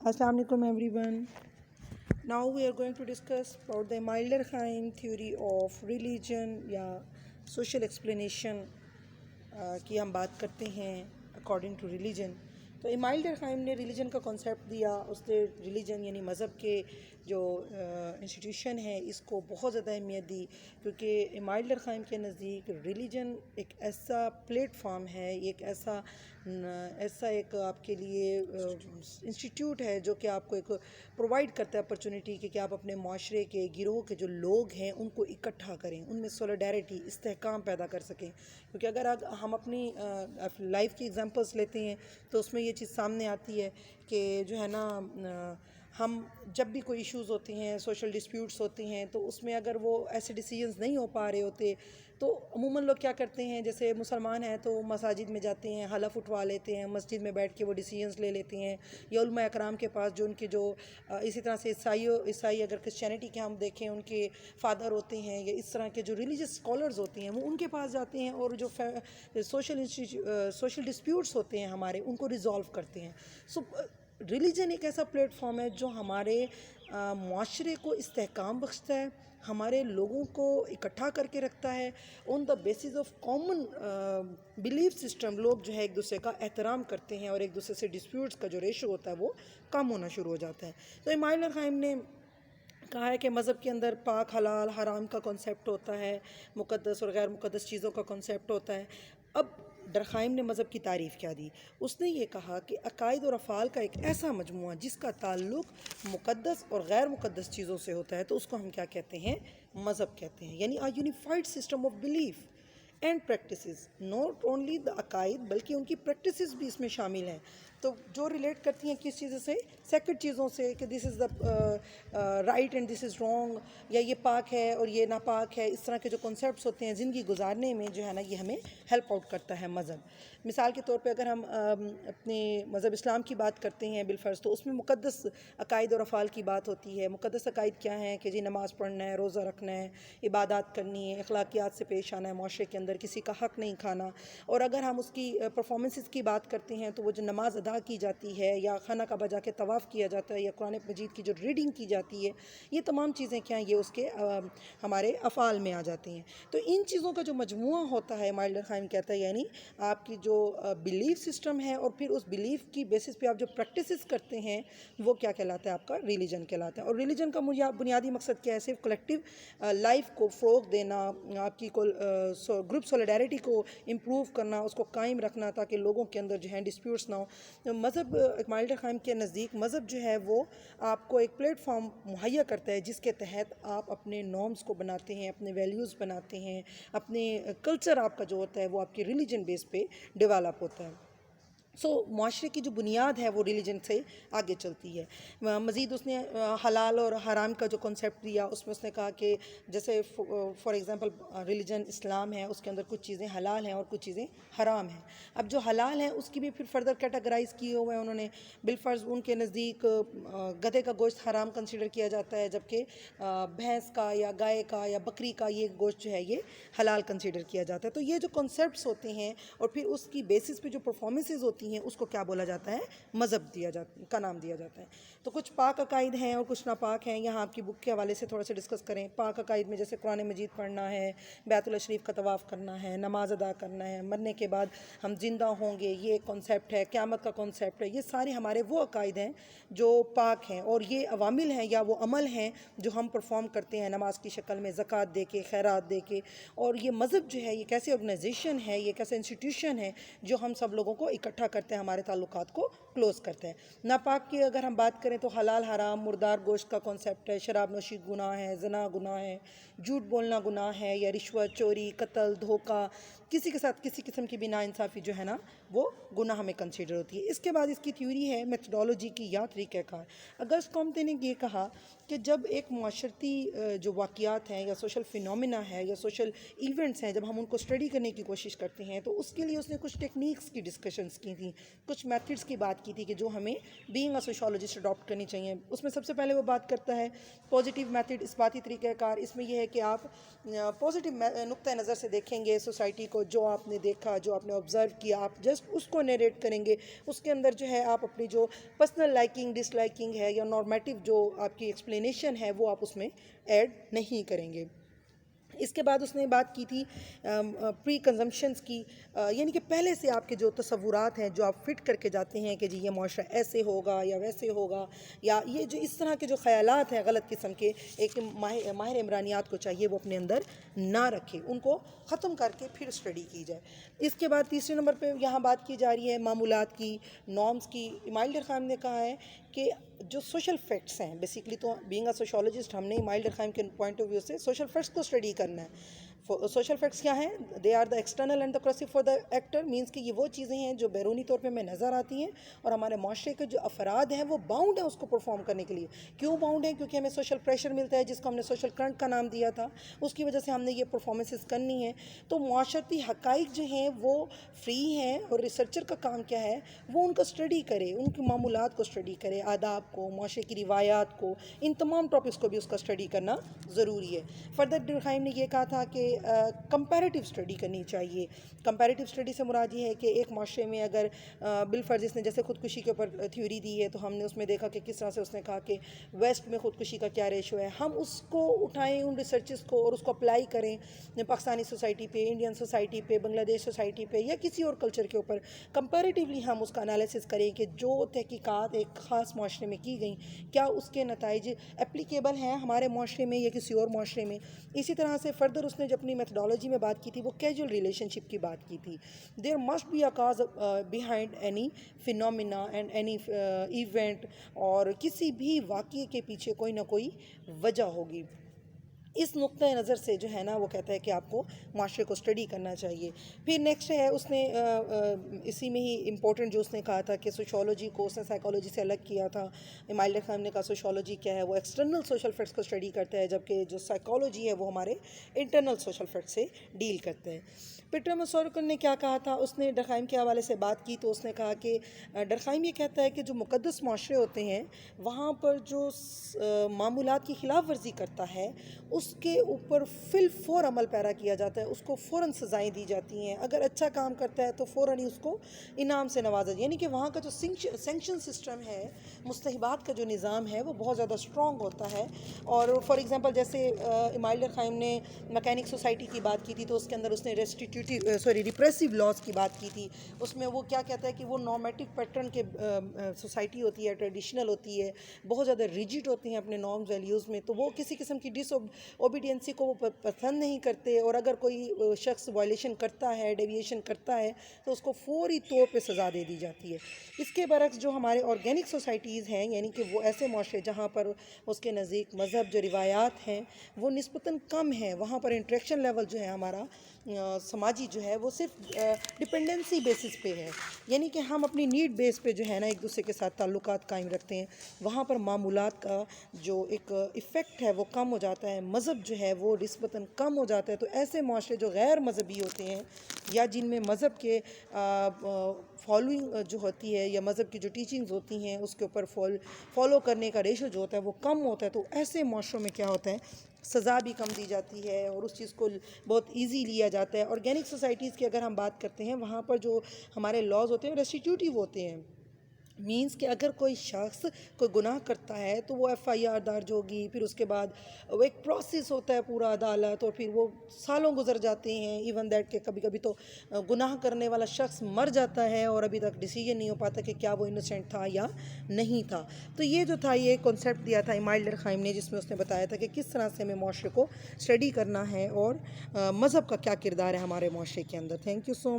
Assalamu alaikum everyone. Now we are going to discuss about the Emile Durkheim theory of religion या social explanation की हम बात करते हैं according to religion. तो इमाइल डरखाइम ने रिलीजन का कॉन्सेप्ट दिया. उसने रिलीजन यानी मज़हब के जो इंस्टीट्यूशन है इसको बहुत ज़्यादा अहमियत दी, क्योंकि इमाइल डरखाइम के नज़दीक रिलीजन एक ऐसा प्लेटफॉर्म है, एक ऐसा एक आपके लिए इंस्टीट्यूट है जो कि आपको एक प्रोवाइड करता है अपॉर्चुनिटी कि आप अपने माशरे के गिरोह के जो लोग हैं उनको इकट्ठा करें, उनमें सोलिडारिटी इस्तेहकाम पैदा कर सकें. क्योंकि अगर हम अपनी लाइफ की एग्जांपल्स लेते हैं तो उसमें ये चीज़ सामने आती है कि जो है ना, हम जब भी कोई इश्यूज़ होते हैं, सोशल डिस्प्यूट्स होती हैं, तो उसमें अगर वो ऐसे डिसीजंस नहीं हो पा रहे होते तो अमूमन लोग क्या करते हैं, जैसे मुसलमान हैं तो मसाजिद में जाते हैं, हलफ उठवा लेते हैं, मस्जिद में बैठ के वो डिसीजंस ले लेते हैं, या उलमा अकराम के पास जो उनके जो इसी तरह से ईसाई अगर क्रिश्चियनिटी के हम देखें उनके फादर होते हैं, या इस तरह के जो रिलीजियस स्कॉलर्स होते हैं वो उनके पास जाते हैं और जो सोशल डिस्प्यूट्स होते हैं हमारे उनको रिजॉल्व करते हैं. सो रिलीजन एक ऐसा प्लेटफॉर्म है जो हमारे माशरे को इस्तेहकाम बख्शता है, हमारे लोगों को इकट्ठा करके रखता है on the basis of common belief system. लोग जो है एक दूसरे का एहतराम करते हैं और एक दूसरे से डिस्प्यूट्स का जो रेशो होता है वो कम होना शुरू हो जाता है. तो इमाइल डरखाइम ने कहा है कि मज़हब के अंदर पाक हलाल हराम का कॉन्सेप्ट होता है, मुक़द्दस और गैर मुक़द्दस चीज़ों का कॉन्सेप्ट होता है. अब डरखाइम ने मज़हब की तारीफ़ क्या दी, उसने ये कहा कि अकायद और अफ़ाल का एक ऐसा मजमुआ जिसका ताल्लुक़ मुक़द्दस और गैर मुक़द्दस चीज़ों से होता है तो उसको हम क्या कहते हैं, मज़हब कहते हैं. यानी a unified system of belief and practices. Not only the अकायद बल्कि उनकी प्रैक्टिसेस भी इसमें शामिल हैं. तो जो रिलेट करती हैं किस चीज़ों से, सेक्रेट चीज़ों से, कि this is the right and this is wrong, या ये पाक है और ये नापाक है. इस तरह के जो कॉन्सेप्ट्स होते हैं ज़िंदगी गुजारने में जो है ना, ये हमें हेल्प आउट करता है मज़हब. मिसाल के तौर पे अगर हम अपने मज़हब इस्लाम की बात करते हैं बिलफ़र्ज़, तो उसमें मुक़द्दस अकायद और अफ़ाल की बात होती है. मुक़द्दस अकायद क्या हैं कि जी नमाज़ पढ़ना है, रोज़ा रखना है, इबादत करनी है, अखलाकियात से पेश आना है, माशरे के अंदर किसी का हक़ नहीं खाना. और अगर हम उसकी परफॉर्मेंसेस की बात करते हैं तो वो जो नमाज अदा की जाती है, या खाना काबा जाके तवाफ़ किया जाता है, या कुरान मजीद की जो रीडिंग की जाती है, ये तमाम चीज़ें क्या हैं, ये उसके हमारे अफ़ाल में आ जाती हैं. तो इन चीज़ों का जो मजमुआ होता है, इमाइल डरखाइम कहता है, यानी आपकी जो बिलीफ सिस्टम है और फिर उस बिलीफ की बेसिस पे आप जो प्रैक्टिसेस करते हैं वो क्या कहलाता है, आपका रिलीजन कहलाता है. और रिलीजन का बुनियादी मकसद क्या है, सिर्फ कलेक्टिव लाइफ को फ़रोग़ देना, आपकी ग्रुप सोलिडारिटी को इम्प्रूव करना, उसको कायम रखना ताकि लोगों के अंदर जो है डिस्प्यूट्स ना हो. मज़हब इमाइल डरखाइम के नज़दीक मज़हब जो है वो आपको एक प्लेटफॉर्म मुहैया करता है जिसके तहत आप अपने नॉर्म्स को बनाते हैं, अपने वैल्यूज़ बनाते हैं, अपने कल्चर आपका जो होता है वो आपकी रिलीजन बेस पे डेवलप होता है. माशरे की जो बुनियाद है वो रिलीजन से आगे चलती है. मज़ीद उसने हलाल और हराम का जो कॉन्सेप्ट दिया उसमें उसने कहा कि जैसे फॉर एग्ज़ाम्पल रिलीजन इस्लाम है, उसके अंदर कुछ चीज़ें हलाल हैं और कुछ चीज़ें हराम हैं. अब जो हलाल हैं उसकी भी फिर फर्दर कैटेगराइज़ किए हुए हैं उन्होंने. बिलफ़र्ज़ उनके नज़दीक गधे का गोश्त हराम कंसिडर किया जाता है, जबकि भैंस का या गाय का या बकरी का ये गोश्त जो है ये हलाल कंसिडर किया जाता है. तो ये जो कॉन्सेप्ट्स होते हैं और फिर उसकी बेसिस पे जो परफॉर्मेंसेस होती हैं उसको क्या बोला जाता है, मज़हब का नाम दिया जाता है. तो कुछ पाक अकायद हैं और कुछ नापाक हैं. यहाँ आपकी बुक के हवाले से थोड़ा सा डिस्कस करें. पाक अकायद में जैसे कुरान मजीद पढ़ना है, बैतुल्ला शरीफ का तवाफ़ करना है, नमाज अदा करना है, मरने के बाद हम जिंदा होंगे, ये कॉन्सेप्ट है, क़यामत का कॉन्सेप्ट है. ये सारे हमारे वो अकायद हैं जो पाक हैं और ये अवामिल हैं या वो अमल हैं जो हम परफॉर्म करते हैं नमाज की शक्ल में, ज़कात दे के, खैरात दे के. और ये मज़हब जो है ये कैसे ऑर्गेनाइजेशन है, ये कैसे इंस्टीट्यूशन है जो हम सब लोगों को इकट्ठा करते हैं, हमारे ताल्लुकात को क्लोज़ करते हैं. नापाक की अगर हम बात करें तो हलाल हराम, मुर्दार गोश्त का कॉन्सेप्ट है, शराब नोशी गुनाह है, ज़ना गुनाह है, झूठ बोलना गुनाह है, या रिश्वत, चोरी, कत्ल, धोखा, किसी के साथ किसी किस्म की भी नाइंसाफ़ी जो है ना वो गुनाह में कंसीडर होती है. इसके बाद इसकी थ्योरी है मेथडोलॉजी की या तरीक़ाकार. अगस्त कॉम्ते ने ये कहा कि जब एक माशरती जो वाक़यात हैं या सोशल फिनोमिना है या सोशल इवेंट्स हैं, जब हम उनको स्टडी करने की कोशिश करते हैं तो उसके लिए उसने कुछ टेक्निक्स की डिस्कशंस की थी, कुछ मेथड्स की बात की थी कि जो हमें बीइंग अ सोशियोलॉजिस्ट अडॉप्ट करनी चाहिए. उसमें सबसे पहले वो बात करता है पॉजिटिव मेथड, इस्बाती तरीक़ाकार. इसमें यह है कि आप पॉजिटिव नुक्ता नज़र से देखेंगे सोसाइटी को, کو جو آپ نے دیکھا, جو آپ نے آبزرو کیا, آپ جسٹ اس کو نیریٹ کریں گے. اس کے اندر جو ہے آپ اپنی جو پرسنل لائکنگ ڈس لائکنگ ہے یا نارمیٹیو جو آپ کی ایکسپلینیشن ہے وہ آپ اس میں ایڈ نہیں کریں گے. اس کے بعد اس نے بات کی تھی پری کنزمپشنس کی, یعنی کہ پہلے سے آپ کے جو تصورات ہیں جو آپ فٹ کر کے جاتے ہیں کہ جی یہ معاشرہ ایسے ہوگا یا ویسے ہوگا, یا یہ جو اس طرح کے جو خیالات ہیں غلط قسم کے, ایک ماہر عمرانیات کو چاہیے وہ اپنے اندر نہ رکھے, ان کو ختم کر کے پھر اسٹڈی کی جائے. اس کے بعد تیسرے نمبر پہ یہاں بات کی جا رہی ہے معمولات کی, نارمز کی. امائل ڈر خان نے کہا ہے کہ جو سوشل فیکٹس ہیں, بیسیکلی تو بینگ اے سوشولوجسٹ ہم نے امائل ڈر خان کے پوائنٹ آف ویو سے سوشل فیکٹس کو اسٹڈی کرنا ہے. سوشل فیکٹس کیا ہیں؟ They are the external and the coercive for the actor, means کہ یہ وہ چیزیں ہیں جو بیرونی طور پہ ہمیں نظر آتی ہیں, اور ہمارے معاشرے کے جو افراد ہیں وہ باؤنڈ ہیں اس کو پرفارم کرنے کے لیے. کیوں باؤنڈ ہیں؟ کیونکہ ہمیں سوشل پریشر ملتا ہے جس کو ہم نے سوشل کرنٹ کا نام دیا تھا, اس کی وجہ سے ہم نے یہ پرفارمنسز کرنی ہے. تو معاشرتی حقائق جو ہیں وہ فری ہیں, اور ریسرچر کا کام کیا ہے, وہ ان کو اسٹڈی کرے, ان کی معمولات کو اسٹڈی کرے, آداب کو, معاشرے کی روایات کو, ان تمام ٹاپکس کو بھی اس کا اسٹڈی کرنا ضروری ہے. فردر ڈرخائم نے یہ کہا تھا کہ کمپیریٹیو اسٹڈی کرنی چاہیے. کمپیریٹیو اسٹڈی سے مراد یہ ہے کہ ایک معاشرے میں اگر بالفرض اس نے جیسے خودکشی کے اوپر تھیوری دی ہے, تو ہم نے اس میں دیکھا کہ کس طرح سے اس نے کہا کہ ویسٹ میں خودکشی کا کیا ریشو ہے, ہم اس کو اٹھائیں ان ریسرچز کو اور اس کو اپلائی کریں پاکستانی سوسائٹی پہ, انڈین سوسائٹی پہ, بنگلہ دیش سوسائٹی پہ, یا کسی اور کلچر کے اوپر. کمپیریٹیولی ہم اس کا انالیسس کریں کہ جو تحقیقات ایک خاص معاشرے میں کی گئیں کیا اس کے نتائج اپلیکیبل ہیں ہمارے معاشرے میں یا کسی اور معاشرے میں. اسی طرح سے فردر اس نے جو اپنی میتھڈالوجی میں بات کی تھی وہ کیجول ریلیشن شپ کی بات کی تھی. There must be a cause behind any phenomena and any event, اور کسی بھی واقعے کے پیچھے کوئی نہ کوئی وجہ ہوگی. اس نقطۂ نظر سے جو ہے نا وہ کہتا ہے کہ آپ کو معاشرے کو اسٹڈی کرنا چاہیے. پھر نیکسٹ ہے اس نے اسی میں ہی امپورٹنٹ جو اس نے کہا تھا کہ سوشولوجی کو اس نے سائیکالوجی سے الگ کیا تھا. امائل ڈر خان نے کہا سوشولوجی کیا ہے, وہ ایکسٹرنل سوشل فیکٹس کو اسٹڈی کرتا ہے, جبکہ جو سائیکالوجی ہے وہ ہمارے انٹرنل سوشل فیکٹس سے ڈیل کرتے ہیں. پیٹر مسورکن نے کیا کہا تھا, اس نے ڈرخائم کے حوالے سے بات کی تو اس نے کہا کہ ڈرخائم یہ کہتا ہے کہ جو مقدس معاشرے ہوتے ہیں وہاں پر جو معمولات کی خلاف ورزی کرتا ہے اس کے اوپر فی الفور عمل پیرا کیا جاتا ہے, اس کو فوراً سزائیں دی جاتی ہیں. اگر اچھا کام کرتا ہے تو فوراً ہی اس کو انعام سے نوازا, یعنی کہ وہاں کا جو سینکشن سسٹم ہے, مستحبات کا جو نظام ہے وہ بہت زیادہ اسٹرانگ ہوتا ہے. اور فار ایگزامپل جیسے امائل ڈر خائم نے میکینک سوسائٹی کی بات کی تھی تو اس کے اندر اس نے ریپریسیو لاز کی بات کی تھی. اس میں وہ کیا کہتا ہے کہ وہ نارمیٹو پیٹرن کے سوسائٹی ہوتی ہے, ٹریڈیشنل ہوتی ہے, بہت زیادہ ریجڈ ہوتے ہیں اپنے نارمز ویلیوز میں, تو وہ کسی قسم کی ڈس اوبیڈینسی کو وہ پسند نہیں کرتے, اور اگر کوئی شخص وائلیشن کرتا ہے, ڈیویشن کرتا ہے, تو اس کو فوری طور پہ سزا دے دی جاتی ہے. اس کے برعکس جو ہمارے آرگینک سوسائٹیز ہیں, یعنی کہ وہ ایسے معاشرے جہاں پر اس کے نزدیک مذہب جو روایات ہیں وہ نسبتاً کم ہیں, وہاں پر انٹریکشن لیول جو ہے ہمارا سماجی جو ہے وہ صرف ڈپینڈنسی بیسس پہ ہے, یعنی کہ ہم اپنی نیڈ بیس پہ جو ہے نا ایک دوسرے کے ساتھ تعلقات قائم رکھتے ہیں. وہاں پر معمولات کا جو ایک ایفیکٹ ہے وہ کم ہو جاتا ہے, مذہب جو ہے وہ نسبتاً کم ہو جاتا ہے. تو ایسے معاشرے جو غیر مذہبی ہوتے ہیں یا جن میں مذہب کے فالوئنگ جو ہوتی ہے یا مذہب کی جو ٹیچنگز ہوتی ہیں اس کے اوپر فالو کرنے کا ریشو جو ہوتا ہے وہ کم ہوتا ہے, تو ایسے معاشروں میں کیا ہوتا ہے سزا بھی کم دی جاتی ہے اور اس چیز کو بہت ایزی لیا جاتا ہے. آرگینک سوسائٹیز کی اگر ہم بات کرتے ہیں وہاں پر جو ہمارے لاز ہوتے ہیں ریسٹیٹیوٹیو ہوتے ہیں, مینس کہ اگر کوئی شخص کوئی گناہ کرتا ہے تو وہ ایف آئی آر درج ہوگی, پھر اس کے بعد وہ ایک پروسیس ہوتا ہے پورا عدالت, اور پھر وہ سالوں گزر جاتے ہیں. ایون دیٹ کہ کبھی کبھی تو گناہ کرنے والا شخص مر جاتا ہے اور ابھی تک ڈیسیجن نہیں ہو پاتا کہ کیا وہ انوسینٹ تھا یا نہیں تھا. تو یہ جو تھا یہ کنسیپٹ دیا تھا امائل ڈر خائم نے, جس میں اس نے بتایا تھا کہ کس طرح سے ہمیں معاشرے کو اسٹڈی کرنا ہے اور مذہب کا کیا کردار ہے ہمارے معاشرے کے اندر. Thank you so much.